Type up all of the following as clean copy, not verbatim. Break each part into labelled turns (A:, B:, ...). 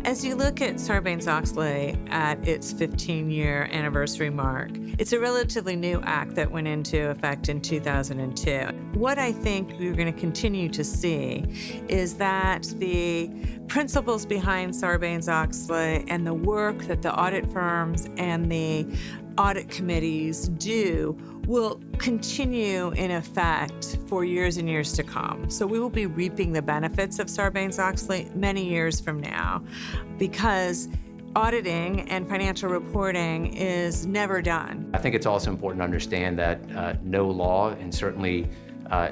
A: As you look at Sarbanes-Oxley at its 15-year anniversary mark, it's a relatively new act that went into effect in 2002. What I think we're going to continue to see is that the principles behind Sarbanes-Oxley and the work that the audit firms and the audit committees do will continue in effect for years and years to come. So we will be reaping the benefits of Sarbanes-Oxley many years from now, because auditing and financial reporting is never done.
B: I think it's also important to understand that no law, and certainly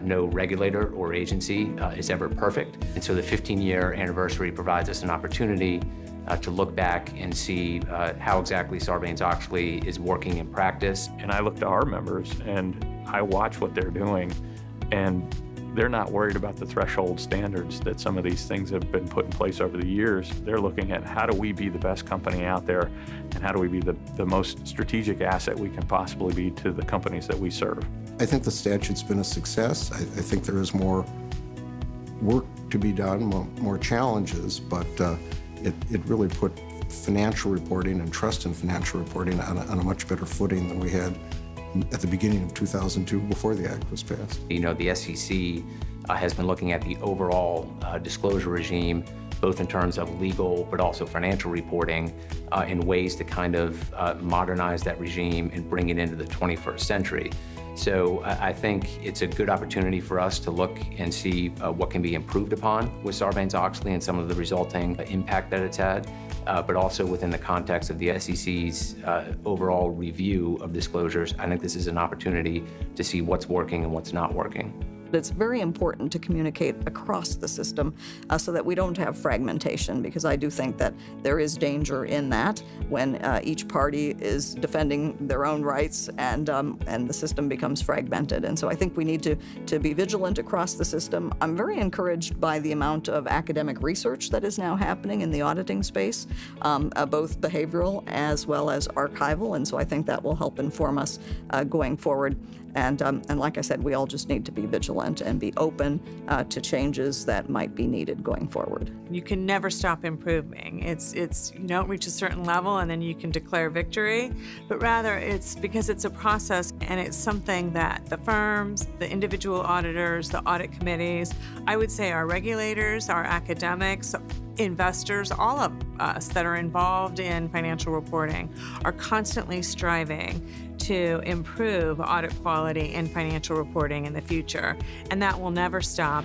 B: no regulator or agency is ever perfect. And so the 15-year anniversary provides us an opportunity to look back and see how exactly Sarbanes-Oxley is working in practice.
C: And I look to our members and I watch what they're doing, and they're not worried about the threshold standards that some of these things have been put in place over the years. They're looking at how do we be the best company out there, and how do we be the most strategic asset we can possibly be to the companies that we serve.
D: I think the statute's been a success. I think there is more work to be done, more challenges, but it really put financial reporting and trust in financial reporting on a much better footing than we had at the beginning of 2002 before the act was passed.
B: You know, the SEC has been looking at the overall disclosure regime, both in terms of legal but also financial reporting, in ways to kind of modernize that regime and bring it into the 21st century. So I think it's a good opportunity for us to look and see what can be improved upon with Sarbanes-Oxley and some of the resulting impact that it's had, but also within the context of the SEC's overall review of disclosures. I think this is an opportunity to see what's working and what's not working.
E: It's very important to communicate across the system so that we don't have fragmentation, because I do think that there is danger in that when each party is defending their own rights and the system becomes fragmented. And so I think we need to be vigilant across the system. I'm very encouraged by the amount of academic research that is now happening in the auditing space, both behavioral as well as archival, and so I think that will help inform us going forward. And like I said, we all just need to be vigilant and be open to changes that might be needed going forward.
A: You can never stop improving. It's you don't reach a certain level and then you can declare victory, but rather it's because it's a process, and it's something that the firms, the individual auditors, the audit committees, I would say our regulators, our academics, investors, all of us that are involved in financial reporting are constantly striving to improve audit quality and financial reporting in the future, and that will never stop.